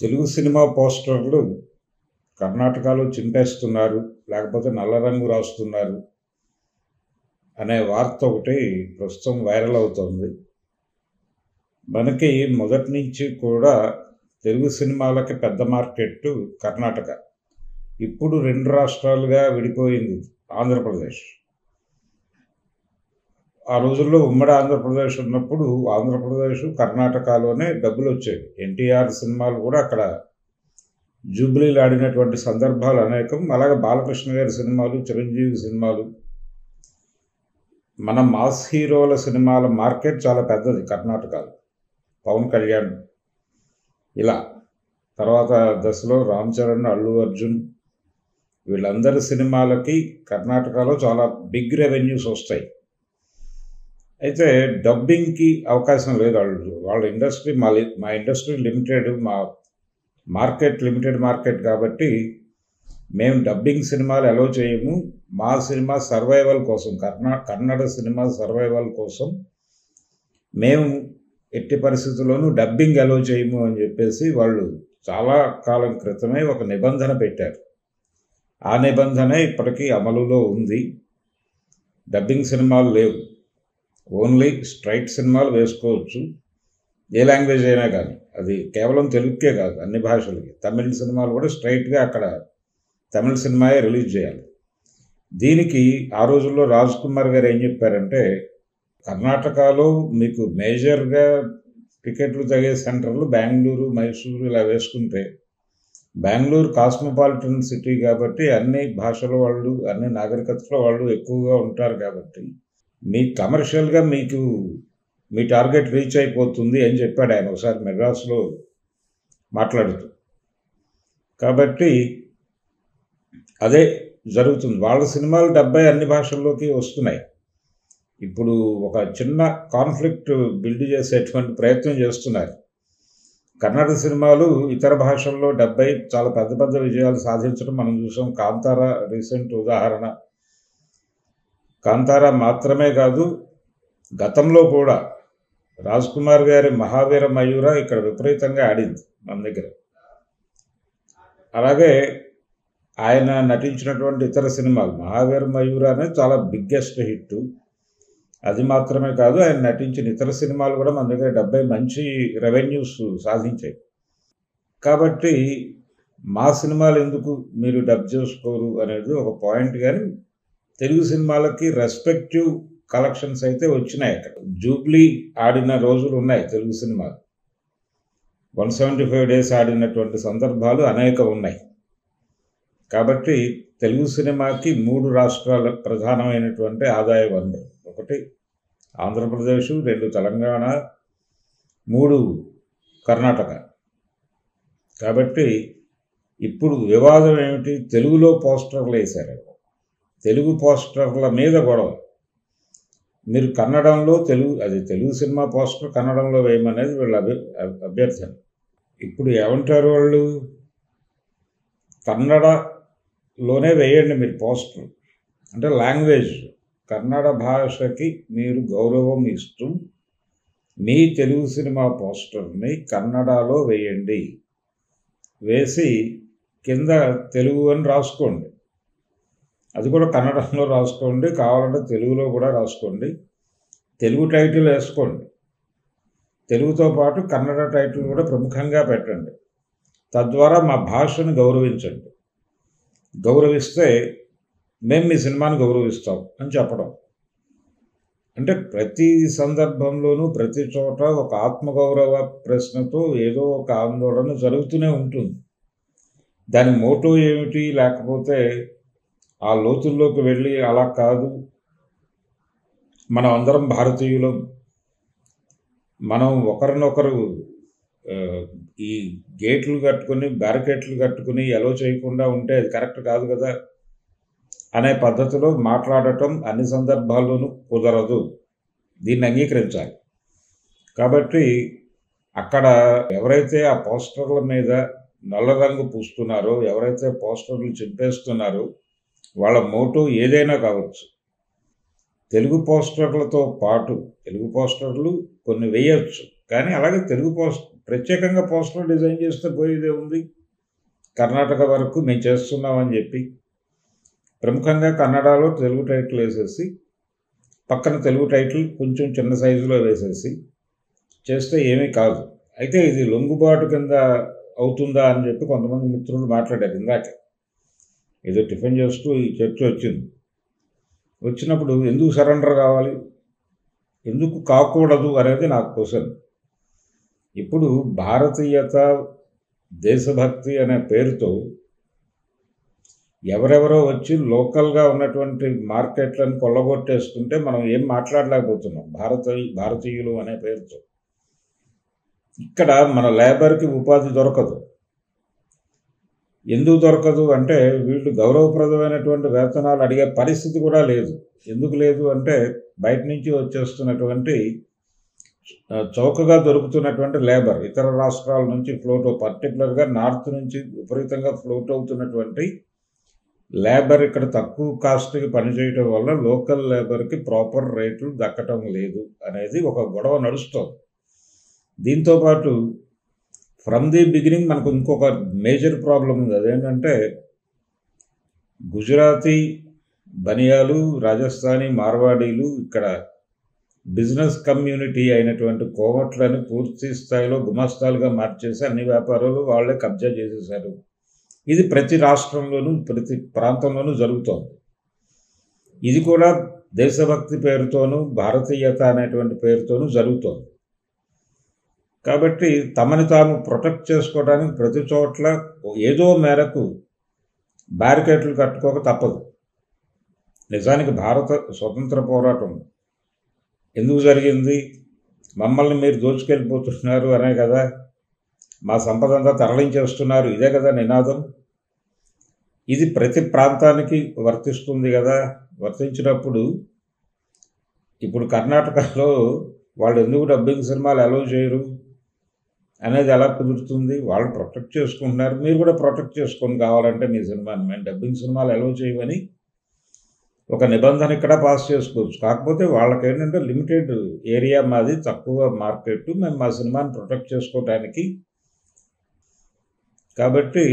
Telugu cinema పోస్టర్లు కర్ణాటకలో చింపేస్తున్నారు, లేకపోతే నల్ల రంగు రాస్తున్నారు అనే వార్త ఒకటి ప్రస్తుతం వైరల్ అవుతోంది. మనకి మొదటి నుంచి కూడా తెలుగు సినిమాలకి పెద్ద మార్కెట్ కర్ణాటక. ఇప్పుడు 2 రాష్ట్రాలుగా విడిపోయింది ఆంధ్రప్రదేశ్. ఆ రోజుల్లో ఉమ్మడి ఆంధ్రప్రదేశ్ ఉన్నప్పుడు ఆంధ్రప్రదేశ్, కర్ణాటకలోనే డబ్బులు వచ్చేవి. ఎన్టీఆర్ సినిమాలు కూడా అక్కడ జూబ్లీలు ఆడినటువంటి సందర్భాలు అనేకం. అలాగే బాలకృష్ణ గారి సినిమాలు, చిరంజీవి సినిమాలు, మన మాస్ హీరోల సినిమాల మార్కెట్ చాలా పెద్దది కర్ణాటకలో. పవన్ కళ్యాణ్, ఇలా తర్వాత దశలో రామ్ చరణ్, అల్లు అర్జున్, వీళ్ళందరి సినిమాలకి కర్ణాటకలో చాలా బిగ్ రెవెన్యూస్ వస్తాయి. అయితే డబ్బింగ్కి అవకాశం లేదు. వాళ్ళ ఇండస్ట్రీ మా ఇండస్ట్రీ లిమిటెడ్, మా మార్కెట్ లిమిటెడ్ మార్కెట్ కాబట్టి మేము డబ్బింగ్ సినిమాలు అలో చేయము. మా సినిమా సర్వైవల్ కోసం, కన్నడ సినిమా సర్వైవల్ కోసం మేము ఎట్టి పరిస్థితుల్లోనూ డబ్బింగ్ అలో చేయము అని చెప్పేసి వాళ్ళు చాలా కాలం క్రితమే ఒక నిబంధన పెట్టారు. ఆ నిబంధనే ఇప్పటికీ అమలులో ఉంది. డబ్బింగ్ సినిమాలు లేవు, ఓన్లీ స్ట్రైట్ సినిమాలు వేసుకోవచ్చు, ఏ లాంగ్వేజ్ అయినా కానీ. అది కేవలం తెలుగుకే కాదు, అన్ని భాషలకి. తమిళ సినిమాలు కూడా స్ట్రైట్గా అక్కడ తమిళ సినిమాయే రిలీజ్ చేయాలి. దీనికి ఆ రోజుల్లో రాజ్ కుమార్ గారు ఏం చెప్పారంటే, కర్ణాటకలో మీకు మేజర్గా టికెట్లు తగే సెంటర్లు బెంగళూరు, మైసూరు ఇలా వేసుకుంటే, బెంగళూరు కాస్మోపాలిటన్ సిటీ కాబట్టి అన్ని భాషల వాళ్ళు, అన్ని నాగరికతల వాళ్ళు ఎక్కువగా ఉంటారు కాబట్టి మీ కమర్షియల్గా మీకు మీ టార్గెట్ రీచ్ అయిపోతుంది అని చెప్పాడు ఆయన ఒకసారి మెడ్రాస్లో మాట్లాడుతూ. కాబట్టి అదే జరుగుతుంది. వాళ్ళ సినిమాలు 70 అన్ని భాషల్లోకి వస్తున్నాయి. ఇప్పుడు ఒక చిన్న కాన్ఫ్లిక్ట్ బిల్డ్ చేసేటువంటి ప్రయత్నం చేస్తున్నారు. కన్నడ సినిమాలు ఇతర భాషల్లో 70 చాలా పెద్ద పెద్ద విజయాలు సాధించడం మనం చూసాం. కాంతారా రీసెంట్ ఉదాహరణ. కాంతారా మాత్రమే కాదు, గతంలో కూడా రాజ్ కుమార్ గారి మహావీర మయూర ఇక్కడ విపరీతంగా ఆడింది మన దగ్గర. అలాగే ఆయన నటించినటువంటి ఇతర సినిమాలు, మహావీర మయూర అనేది చాలా బిగ్గెస్ట్ హిట్. అది మాత్రమే కాదు, ఆయన నటించిన ఇతర సినిమాలు కూడా మన దగ్గర 70 మంచి రెవెన్యూస్ సాధించాయి. కాబట్టి మా సినిమాలు ఎందుకు మీరు డబ్ చేసుకోరు అనేది ఒక పాయింట్. కానీ తెలుగు సినిమాలకి రెస్పెక్టివ్ కలెక్షన్స్ అయితే వచ్చినాయి. అక్కడ జూబ్లీ ఆడిన రోజులు ఉన్నాయి తెలుగు సినిమాలు. 175 days ఆడినటువంటి సందర్భాలు అనేక ఉన్నాయి. కాబట్టి తెలుగు సినిమాకి 3 రాష్ట్రాల ప్రధానమైనటువంటి ఆదాయ వనరు. 1 ఆంధ్రప్రదేశ్, 2 తెలంగాణ, 3 కర్ణాటక. కాబట్టి ఇప్పుడు వివాదం ఏమిటి? తెలుగులో పోస్టర్లు వేశారు. తెలుగు పోస్టర్ల మీద గొడవ. మీరు కన్నడంలో తెలుగు సినిమా పోస్టర్ కన్నడంలో వేయమనేది వీళ్ళ అభ్యర్థన. ఇప్పుడు ఏమంటారు వాళ్ళు? కన్నడలోనే వేయండి మీరు పోస్టర్. అంటే లాంగ్వేజ్, కన్నడ భాషకి మీరు గౌరవం ఇస్తూ మీ తెలుగు సినిమా పోస్టర్ని కన్నడలో వేయండి. వేసి కింద తెలుగు అని రాసుకోండి. అది కూడా కన్నడంలో రాసుకోండి, కావాలంటే తెలుగులో కూడా రాసుకోండి. తెలుగు టైటిల్ వేసుకోండి. తెలుగుతో పాటు కన్నడ టైటిల్ కూడా ప్రముఖంగా పెట్టండి. తద్వారా మా భాషను గౌరవించండి. గౌరవిస్తే మేము మీ సినిమాని గౌరవిస్తాం అని చెప్పడం. అంటే ప్రతి సందర్భంలోనూ ప్రతి చోట ఒక ఆత్మగౌరవ ప్రశ్నతో ఏదో ఒక ఆందోళన జరుగుతూనే ఉంటుంది. దాని మోటో ఏమిటి? లేకపోతే ఆ లోతుల్లోకి వెళ్ళి అలా కాదు, మనం అందరం భారతీయులం, మనం ఒకరినొకరు ఈ గేట్లు కట్టుకుని, బ్యారికేట్లు కట్టుకుని ఎలో చేయకుండా ఉంటే అది కరెక్ట్ కాదు కదా అనే పద్ధతిలో మాట్లాడటం అన్ని సందర్భాల్లోనూ కుదరదు. దీన్ని అంగీకరించాలి. కాబట్టి అక్కడ ఎవరైతే ఆ పోస్టర్ల మీద నల్ల రంగు పూస్తున్నారో, ఎవరైతే పోస్టర్లు చింపేస్తున్నారో, వాళ్ళ మోటో ఏదైనా కావచ్చు. తెలుగు పోస్టర్లతో పాటు తెలుగు పోస్టర్లు కొన్ని వేయచ్చు, కానీ అలాగే ప్రత్యేకంగా పోస్టర్ డిజైన్ చేస్తే పోయేదే ఉంది. కర్ణాటక వరకు మేము చేస్తున్నామని చెప్పి ప్రముఖంగా కన్నడలో తెలుగు టైటిల్ వేసేసి పక్కన తెలుగు టైటిల్ కొంచెం చిన్న సైజులో వేసేసి చేస్తే ఏమీ కాదు. అయితే ఇది లొంగుబాటు కింద అవుతుందా అని చెప్పి కొంతమంది మిత్రులు మాట్లాడారు. ఇందాకే ఏదో టిఫిన్ చేస్తూ ఈ చర్చ వచ్చింది. వచ్చినప్పుడు ఎందుకు సరెండర్ కావాలి, ఎందుకు కాకూడదు అనేది నాకు క్వశ్చన్. ఇప్పుడు భారతీయత, దేశభక్తి అనే పేరుతో ఎవరెవరో వచ్చి లోకల్గా ఉన్నటువంటి మార్కెట్లను కొల్లగొట్టేస్తుంటే మనం ఏం మాట్లాడలేకపోతున్నాం భారతీయులు అనే పేరుతో. ఇక్కడ మన లేబర్కి ఉపాధి దొరకదు. ఎందుకు దొరకదు అంటే వీళ్ళు గౌరవప్రదమైనటువంటి వేతనాలు అడిగే పరిస్థితి కూడా లేదు. ఎందుకు లేదు అంటే బయట నుంచి వచ్చేస్తున్నటువంటి చౌకగా దొరుకుతున్నటువంటి లేబర్, ఇతర రాష్ట్రాల నుంచి పర్టికులర్గా నార్త్ నుంచి విపరీతంగా ఫ్లోట్ అవుతున్నటువంటి లేబర్ ఇక్కడ తక్కువ కాస్ట్కి పనిచేయటం వల్ల లోకల్ లేబర్కి ప్రాపర్ రేట్లు దక్కటం లేదు అనేది ఒక గొడవ నడుస్తుంది. దీంతోపాటు ఫ్రమ్ ది బిగినింగ్ మనకు ఇంకొక మేజర్ ప్రాబ్లం ఉంది. అదేంటంటే గుజరాతీ బనియాలు, రాజస్థానీ మార్వాడీలు ఇక్కడ బిజినెస్ కమ్యూనిటీ అయినటువంటి కోవట్లని పూర్తి స్థాయిలో గుమస్తాలుగా మార్చేసి అన్ని వ్యాపారాలు వాళ్ళే కబ్జా చేసేశారు. ఇది ప్రతి రాష్ట్రంలోనూ ప్రతి ప్రాంతంలోనూ జరుగుతోంది. ఇది కూడా దేశభక్తి పేరుతోనూ భారతీయత అనేటువంటి పేరుతోనూ జరుగుతోంది. కాబట్టి తమని తాము ప్రొటెక్ట్ చేసుకోవడానికి ప్రతి చోట్ల ఏదో మేరకు బ్యారికేడ్లు కట్టుకోక తప్పదు. నిజానికి భారత స్వతంత్ర పోరాటం ఎందుకు జరిగింది? మమ్మల్ని మీరు దోచుకెళ్ళిపోతున్నారు అనే కదా, మా సంపద అంతా తరలించేస్తున్నారు, ఇదే కదా నినాదం. ఇది ప్రతి ప్రాంతానికి వర్తిస్తుంది కదా. వర్తించినప్పుడు ఇప్పుడు కర్ణాటకలో వాళ్ళు ఎందుకు డబ్బింగ్ సినిమాలు అలౌ చేయరు అనేది ఎలా కుదురుతుంది? వాళ్ళు ప్రొటెక్ట్ చేసుకుంటున్నారు, మీరు కూడా ప్రొటెక్ట్ చేసుకొని కావాలంటే మీ సినిమాని. మేము డబ్బింగ్ సినిమాలు అలౌ చేయమని ఒక నిబంధన ఇక్కడ పాస్ చేసుకోవచ్చు. కాకపోతే వాళ్ళకి ఏంటంటే లిమిటెడ్ ఏరియా, మాది తక్కువ మార్కెట్, మేము మా సినిమాని ప్రొటెక్ట్ చేసుకోవటానికి. కాబట్టి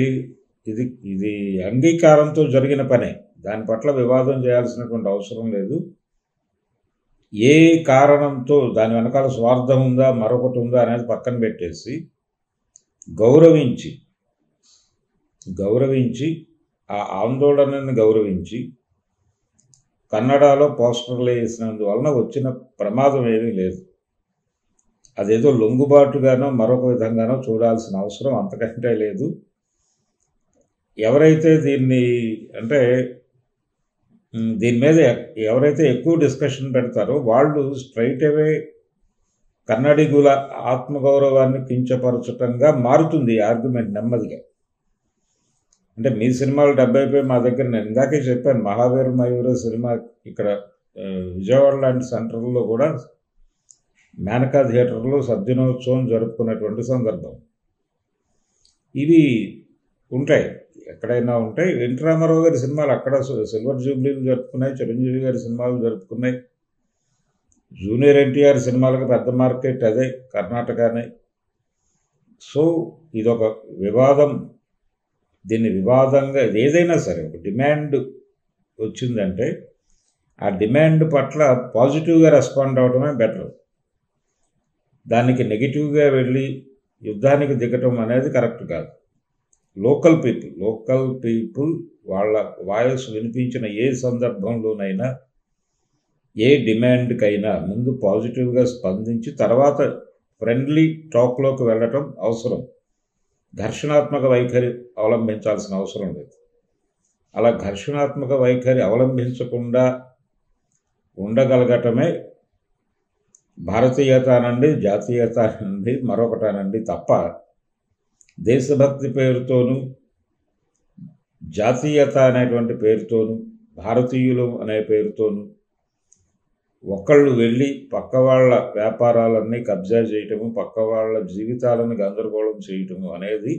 ఇది ఇది అంగీకారంతో జరిగిన పనే. దాని పట్ల వివాదం చేయాల్సినటువంటి అవసరం లేదు. ఏ కారణంతో దాని వెనకాల స్వార్థం ఉందా మరొకటి ఉందా అనేది పక్కన పెట్టేసి గౌరవించి ఆ ఆందోళనని గౌరవించి కన్నడలో పోస్టర్లు వేసినందువలన వచ్చిన ప్రమాదం ఏమీ లేదు. అదేదో లొంగుబాటుగానో మరొక విధంగానో చూడాల్సిన అవసరం అంతకంటే లేదు. ఎవరైతే దీన్ని అంటే దీని మీద ఎవరైతే ఎక్కువ డిస్కషన్ పెడతారో వాళ్ళు స్ట్రైట్ అవే కన్నడిగుల ఆత్మగౌరవాన్ని కించపరచటంగా మారుతుంది ఈ ఆర్గ్యుమెంట్ నెమ్మదిగా. అంటే మీ సినిమాలు 70 మా దగ్గర, నేను ఇందాకే చెప్పాను, మహావీర మయూర సినిమా ఇక్కడ విజయవాడ లాంటి సెంటర్లో కూడా మేనకా థియేటర్లో సద్దినోత్సవం జరుపుకున్నటువంటి సందర్భం. ఇవి ఉంటాయి, ఎక్కడైనా ఉంటాయి. ఎన్టీ రామారావు గారి సినిమాలు అక్కడ సిల్వర్ జూబ్లీలు జరుపుకున్నాయి, చిరంజీవి గారి సినిమాలు జరుపుకున్నాయి, జూనియర్ ఎన్టీఆర్ సినిమాలకు పెద్ద మార్కెట్ అదే కర్ణాటకనే. సో ఇదొక వివాదం. దీన్ని వివాదంగా ఏదైనా సరే ఒక డిమాండ్ వచ్చిందంటే ఆ డిమాండ్ పట్ల పాజిటివ్గా రెస్పాండ్ అవడమే బెటర్. దానికి నెగిటివ్గా వెళ్ళి యుద్ధానికి దిగటం అనేది కరెక్ట్ కాదు. లోకల్ పీపుల్ వాళ్ళ వాయిస్ వినిపించిన ఏ సందర్భంలోనైనా ఏ డిమాండ్కైనా ముందు పాజిటివ్గా స్పందించి తర్వాత ఫ్రెండ్లీ టాక్లోకి వెళ్ళటం అవసరం. ఘర్షణాత్మక వైఖరి అవలంబించాల్సిన అవసరం లేదు. అలా ఘర్షణాత్మక వైఖరి అవలంబించకుండా ఉండగలగటమే భారతీయత అనండి, జాతీయత అనండి, మరొకటనండి తప్ప దేశభక్తి పేరుతోనూ జాతీయత అనేటువంటి పేరుతోనూ భారతీయులు అనే పేరుతోనూ ఒకళ్ళు వెళ్ళి పక్క వాళ్ళ వ్యాపారాలన్నీ కబ్జా చేయటము, పక్క వాళ్ళ జీవితాలను గందరగోళం చేయటము అనేది